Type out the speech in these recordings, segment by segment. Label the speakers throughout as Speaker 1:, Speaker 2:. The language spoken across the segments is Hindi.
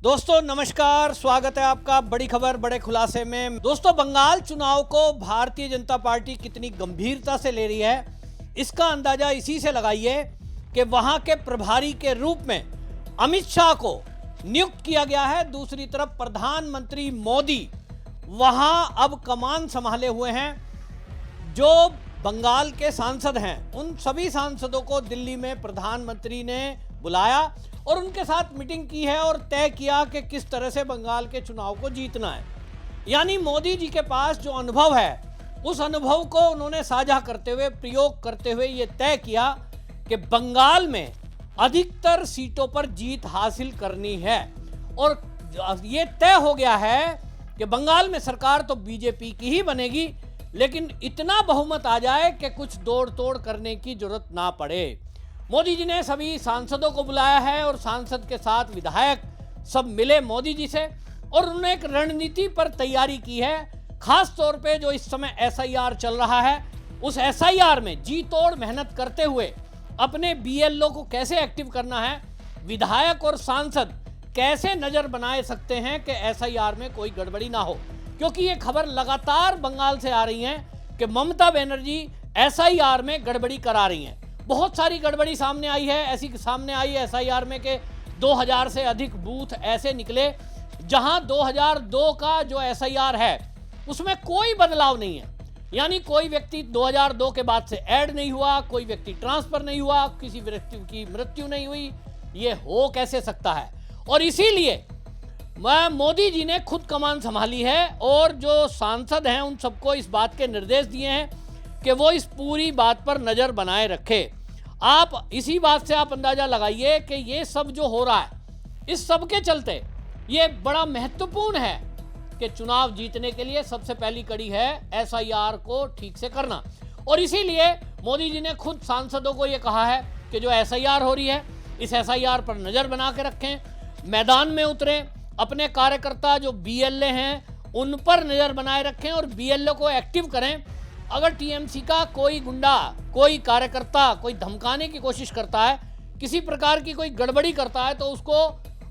Speaker 1: दोस्तों नमस्कार, स्वागत है आपका बड़ी खबर बड़े खुलासे में। दोस्तों, बंगाल चुनाव को भारतीय जनता पार्टी कितनी गंभीरता से ले रही है, इसका अंदाजा इसी से लगाइए कि वहां के प्रभारी के रूप में अमित शाह को नियुक्त किया गया है। दूसरी तरफ प्रधानमंत्री मोदी वहां अब कमान संभाले हुए हैं। जो बंगाल के सांसद हैं, उन सभी सांसदों को दिल्ली में प्रधानमंत्री ने बुलाया और उनके साथ मीटिंग की है और तय किया कि किस तरह से बंगाल के चुनाव को जीतना है। यानी मोदी जी के पास जो अनुभव है, उस अनुभव को उन्होंने साझा करते हुए, प्रयोग करते हुए ये तय किया कि बंगाल में अधिकतर सीटों पर जीत हासिल करनी है। और ये तय हो गया है कि बंगाल में सरकार तो बीजेपी की ही बनेगी, लेकिन इतना बहुमत आ जाए कि कुछ दौड़ तोड़ करने की जरूरत ना पड़े। मोदी जी ने सभी सांसदों को बुलाया है और सांसद के साथ विधायक सब मिले मोदी जी से और उन्होंने एक रणनीति पर तैयारी की है। खास तौर पे जो इस समय एसआईआर चल रहा है, उस एसआईआर में जी तोड़ मेहनत करते हुए अपने बीएलओ को कैसे एक्टिव करना है, विधायक और सांसद कैसे नजर बनाए सकते हैं कि एसआईआर में कोई गड़बड़ी ना हो। क्योंकि ये खबर लगातार बंगाल से आ रही है कि ममता बनर्जी एसआईआर में गड़बड़ी करा रही हैं। बहुत सारी गड़बड़ी सामने आई है। ऐसी सामने आई है एसआईआर में कि 2000 से अधिक बूथ ऐसे निकले जहां 2002 का जो एसआईआर है उसमें कोई बदलाव नहीं है। यानी कोई व्यक्ति 2002 के बाद से ऐड नहीं हुआ, कोई व्यक्ति ट्रांसफर नहीं हुआ, किसी व्यक्ति की मृत्यु नहीं हुई। ये हो कैसे सकता है? और इसीलिए मोदी जी ने खुद कमान संभाली है और जो सांसद हैं उन सबको इस बात के निर्देश दिए हैं कि वो इस पूरी बात पर नजर बनाए रखे। आप इसी बात से आप अंदाजा लगाइए कि ये सब जो हो रहा है, इस सब के चलते ये बड़ा महत्वपूर्ण है कि चुनाव जीतने के लिए सबसे पहली कड़ी है एसआईआर को ठीक से करना। और इसीलिए मोदी जी ने खुद सांसदों को ये कहा है कि जो एसआईआर हो रही है, इस एसआईआर पर नजर बना के रखें, मैदान में उतरें, अपने कार्यकर्ता जो बीएलए हैं उन पर नजर बनाए रखें और बीएलए को एक्टिव करें। अगर टीएमसी का कोई गुंडा, कोई कार्यकर्ता कोई धमकाने की कोशिश करता है, किसी प्रकार की कोई गड़बड़ी करता है, तो उसको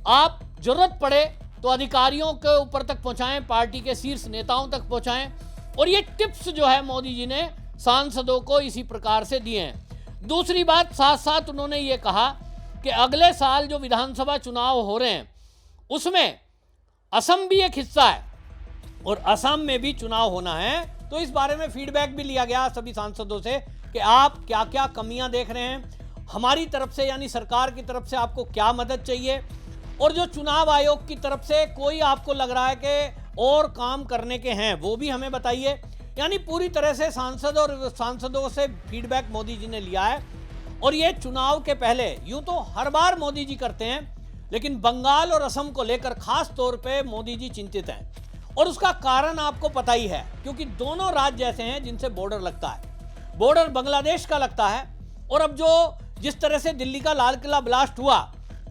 Speaker 1: आप जरूरत पड़े तो अधिकारियों के ऊपर तक पहुंचाएं, पार्टी के शीर्ष नेताओं तक पहुंचाएं। और ये टिप्स जो है मोदी जी ने सांसदों को इसी प्रकार से दिए हैं। दूसरी बात, साथ साथ उन्होंने ये कहा कि अगले साल जो विधानसभा चुनाव हो रहे हैं उसमें असम भी एक हिस्सा है और असम में भी चुनाव होना है। तो इस बारे में फीडबैक भी लिया गया सभी सांसदों से कि आप क्या क्या कमियां देख रहे हैं, हमारी तरफ से यानी सरकार की तरफ से आपको क्या मदद चाहिए, और जो चुनाव आयोग की तरफ से कोई आपको लग रहा है कि और काम करने के हैं वो भी हमें बताइए। यानी पूरी तरह से सांसदों से फीडबैक मोदी जी ने लिया है। और ये चुनाव के पहले, यूं तो हर बार मोदी जी करते हैं, लेकिन बंगाल और असम को लेकर खास तौर पे मोदी जी चिंतित हैं। और उसका कारण आपको पता ही है, क्योंकि दोनों राज्य ऐसे हैं जिनसे बॉर्डर लगता है। बॉर्डर बांग्लादेश का लगता है और अब जो जिस तरह से दिल्ली का लाल किला ब्लास्ट हुआ,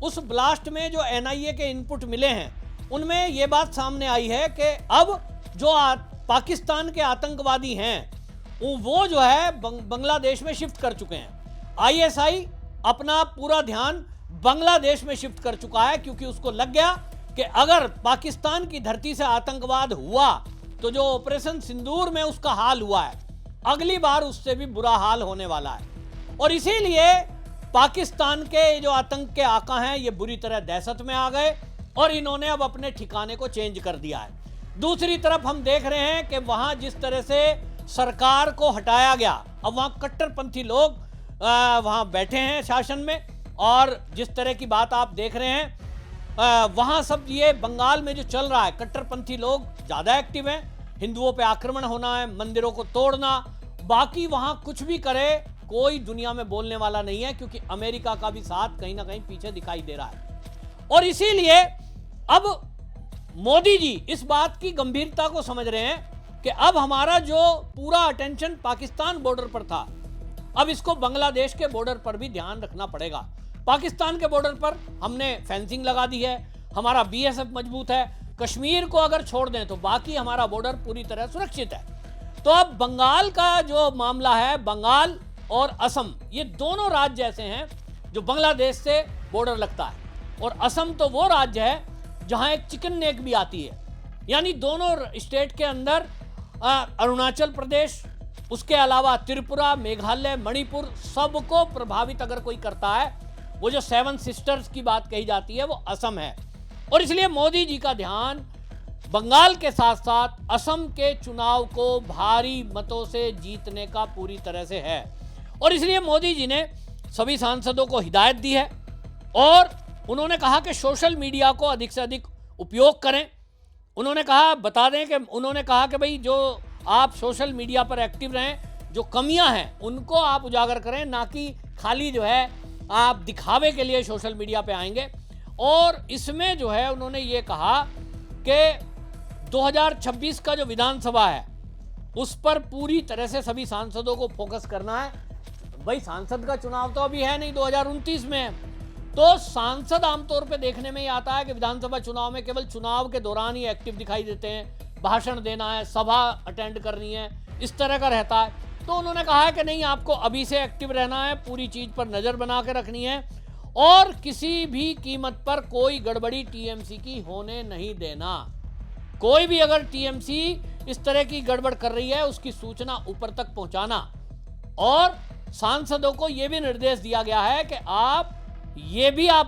Speaker 1: उस ब्लास्ट में जो एनआईए के इनपुट मिले हैं उनमें यह बात सामने आई है कि अब जो पाकिस्तान के आतंकवादी हैं वो जो है बांग्लादेश में शिफ्ट कर चुके हैं। आईएसआई अपना पूरा ध्यान बांग्लादेश में शिफ्ट कर चुका है, क्योंकि उसको लग गया कि अगर पाकिस्तान की धरती से आतंकवाद हुआ तो जो ऑपरेशन सिंदूर में उसका हाल हुआ है, अगली बार उससे भी बुरा हाल होने वाला है। और इसीलिए पाकिस्तान के जो आतंक के आका हैं ये बुरी तरह दहशत में आ गए और इन्होंने अब अपने ठिकाने को चेंज कर दिया है। दूसरी तरफ हम देख रहे हैं कि वहां जिस तरह से सरकार को हटाया गया, अब वहां कट्टरपंथी लोग वहां बैठे हैं शासन में, और जिस तरह की बात आप देख रहे हैं वहां सब ये बंगाल में जो चल रहा है, कट्टरपंथी लोग ज्यादा एक्टिव हैं। हिंदुओं पे आक्रमण होना है, मंदिरों को तोड़ना, बाकी वहां कुछ भी करे कोई दुनिया में बोलने वाला नहीं है, क्योंकि अमेरिका का भी साथ कहीं ना कहीं पीछे दिखाई दे रहा है। और इसीलिए अब मोदी जी इस बात की गंभीरता को समझ रहे हैं कि अब हमारा जो पूरा अटेंशन पाकिस्तान बॉर्डर पर था, अब इसको बांग्लादेश के बॉर्डर पर भी ध्यान रखना पड़ेगा। पाकिस्तान के बॉर्डर पर हमने फेंसिंग लगा दी है, हमारा बीएसएफ मजबूत है, कश्मीर को अगर छोड़ दें तो बाकी हमारा बॉर्डर पूरी तरह सुरक्षित है। तो अब बंगाल का जो मामला है, बंगाल और असम ये दोनों राज्य ऐसे हैं जो बांग्लादेश से बॉर्डर लगता है, और असम तो वो राज्य है जहां एक चिकन नेक भी आती है, यानी दोनों स्टेट के अंदर अरुणाचल प्रदेश, उसके अलावा त्रिपुरा, मेघालय, मणिपुर, सबको प्रभावित अगर कोई करता है, वो जो 7 सिस्टर्स की बात कही जाती है, वो असम है। और इसलिए मोदी जी का ध्यान बंगाल के साथ साथ असम के चुनाव को भारी मतों से जीतने का पूरी तरह से है। और इसलिए मोदी जी ने सभी सांसदों को हिदायत दी है और उन्होंने कहा कि सोशल मीडिया को अधिक से अधिक उपयोग करें। उन्होंने कहा, बता दें कि उन्होंने कहा कि भाई जो आप सोशल मीडिया पर एक्टिव रहें, जो कमियां हैं उनको आप उजागर करें, ना कि खाली जो है आप दिखावे के लिए सोशल मीडिया पे आएंगे। और इसमें जो है उन्होंने ये कहा कि 2026 का जो विधानसभा है उस पर पूरी तरह से सभी सांसदों को फोकस करना है। भाई सांसद का चुनाव तो अभी है नहीं, 2029 में है। तो सांसद आमतौर पे देखने में ही आता है कि विधानसभा चुनाव में केवल चुनाव के दौरान ही एक्टिव दिखाई देते हैं, भाषण देना है, सभा अटेंड करनी है, इस तरह का रहता है। तो उन्होंने कहा है कि नहीं, आपको अभी से एक्टिव रहना है, पूरी चीज पर नजर बना के रखनी है और किसी भी कीमत पर कोई गड़बड़ी टीएमसी की होने नहीं देना। कोई भी अगर टीएमसी इस तरह की गड़बड़ कर रही है उसकी सूचना ऊपर तक पहुंचाना। और सांसदों को यह भी निर्देश दिया गया है कि आप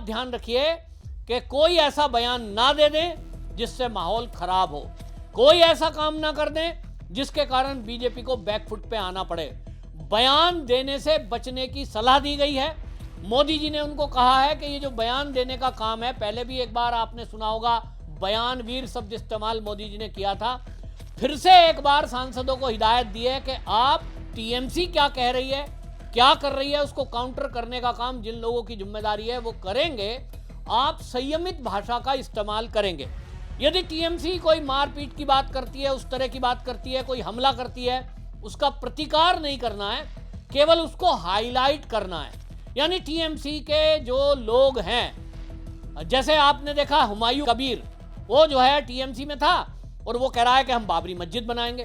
Speaker 1: ध्यान रखिए कि कोई ऐसा बयान ना दे दें जिससे माहौल खराब हो, कोई ऐसा काम ना कर दें जिसके कारण बीजेपी को बैकफुट पे आना पड़े। बयान देने से बचने की सलाह दी गई है। मोदी जी ने उनको कहा है कि ये जो बयान देने का काम है, पहले भी एक बार आपने सुना होगा बयान वीर शब्द इस्तेमाल मोदी जी ने किया था, फिर से एक बार सांसदों को हिदायत दी है कि आप टीएमसी क्या कह रही है, क्या कर रही है, उसको काउंटर करने का काम जिन लोगों की जिम्मेदारी है वो करेंगे। आप संयमित भाषा का इस्तेमाल करेंगे। यदि टीएमसी कोई मारपीट की बात करती है, उस तरह की बात करती है, कोई हमला करती है, उसका प्रतिकार नहीं करना है, केवल उसको हाईलाइट करना है। यानी टीएमसी के जो लोग हैं, जैसे आपने देखा हुमायूं कबीर, वो जो है टीएमसी में था और वो कह रहा है कि हम बाबरी मस्जिद बनाएंगे।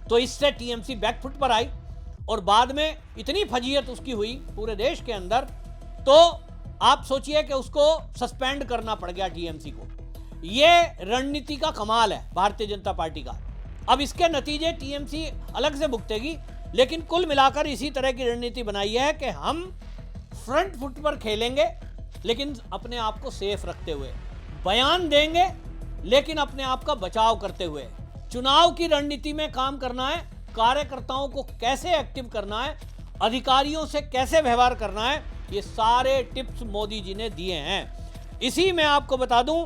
Speaker 1: तो इससे टीएमसी बैकफुट पर आई और बाद में इतनी फजीयत उसकी हुई पूरे देश के अंदर, तो आप सोचिए कि उसको सस्पेंड करना पड़ गया टीएमसी को। ये रणनीति का कमाल है भारतीय जनता पार्टी का। अब इसके नतीजे टीएमसी अलग से भुगतेगी, लेकिन कुल मिलाकर इसी तरह की रणनीति बनाई है कि हम फ्रंट फुट पर खेलेंगे लेकिन अपने आप को सेफ रखते हुए, बयान देंगे लेकिन अपने आप का बचाव करते हुए, चुनाव की रणनीति में काम करना है, कार्यकर्ताओं को कैसे एक्टिव करना है, अधिकारियों से कैसे व्यवहार करना है, ये सारे टिप्स मोदी जी ने दिए हैं। इसी में आपको बता दूं,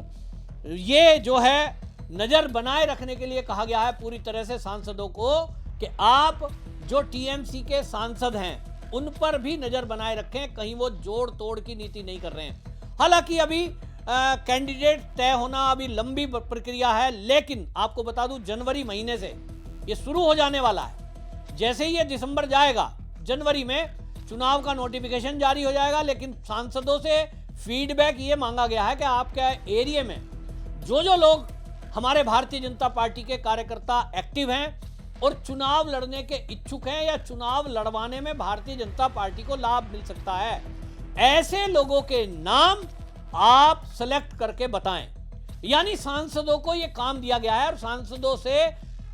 Speaker 1: ये जो है नजर बनाए रखने के लिए कहा गया है पूरी तरह से सांसदों को कि आप जो टीएमसी के सांसद हैं उन पर भी नजर बनाए रखें, कहीं वो जोड़ तोड़ की नीति नहीं कर रहे हैं। हालांकि अभी कैंडिडेट तय होना अभी लंबी प्रक्रिया है, लेकिन आपको बता दूं जनवरी महीने से ये शुरू हो जाने वाला है। जैसे ही ये दिसंबर जाएगा, जनवरी में चुनाव का नोटिफिकेशन जारी हो जाएगा, लेकिन सांसदों से फीडबैक ये मांगा गया है कि आपके एरिया में जो जो लोग हमारे भारतीय जनता पार्टी के कार्यकर्ता एक्टिव हैं और चुनाव लड़ने के इच्छुक हैं या चुनाव लड़वाने में भारतीय जनता पार्टी को लाभ मिल सकता है, ऐसे लोगों के नाम आप सेलेक्ट करके बताएं। यानी सांसदों को यह काम दिया गया है और सांसदों से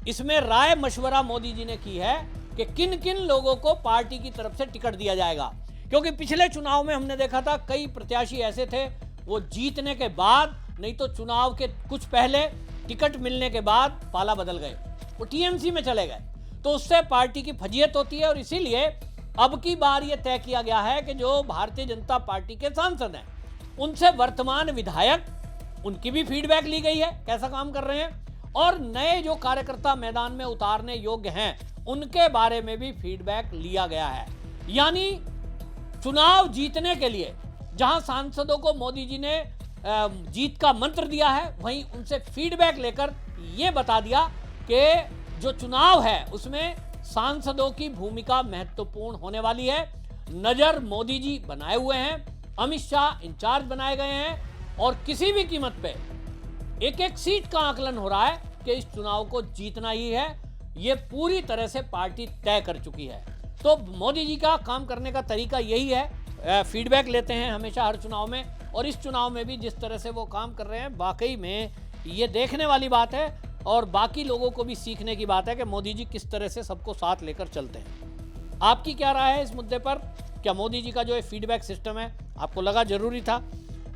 Speaker 1: इसमें राय मशवरा मोदी जी ने की है कि किन किन लोगों को पार्टी की तरफ से टिकट दिया जाएगा। क्योंकि पिछले चुनाव में हमने देखा था कई प्रत्याशी ऐसे थे, वो जीतने के बाद नहीं तो चुनाव के कुछ पहले टिकट मिलने के बाद पाला बदल गए, वो टीएमसी में चले गए। तो उससे पार्टी की फजीयत होती है और इसीलिए अब की बार यह तय किया गया है कि जो भारतीय जनता पार्टी के सांसद हैं उनसे वर्तमान विधायक, उनकी भी फीडबैक ली गई है कैसा काम कर रहे हैं, और नए जो कार्यकर्ता मैदान में उतारने योग्य हैं उनके बारे में भी फीडबैक लिया गया है। यानी चुनाव जीतने के लिए जहां सांसदों को मोदी जी ने जीत का मंत्र दिया है, वहीं उनसे फीडबैक लेकर यह बता दिया कि जो चुनाव है उसमें सांसदों की भूमिका महत्वपूर्ण होने वाली है। नजर मोदी जी बनाए हुए हैं, अमित शाह इंचार्ज बनाए गए हैं और किसी भी कीमत पे एक एक सीट का आकलन हो रहा है कि इस चुनाव को जीतना ही है। यह पूरी तरह से पार्टी तय कर चुकी है। तो मोदी जी का काम करने का तरीका यही है, फीडबैक लेते हैं हमेशा हर चुनाव में और इस चुनाव में भी जिस तरह से वो काम कर रहे हैं, वाकई में ये देखने वाली बात है और बाकी लोगों को भी सीखने की बात है कि मोदी जी किस तरह से सबको साथ लेकर चलते हैं। आपकी क्या राय है इस मुद्दे पर? क्या मोदी जी का जो फीडबैक सिस्टम है आपको लगा जरूरी था?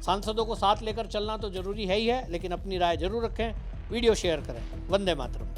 Speaker 1: सांसदों को साथ लेकर चलना तो जरूरी है ही है, लेकिन अपनी राय जरूर रखें, वीडियो शेयर करें। वंदे मातरम।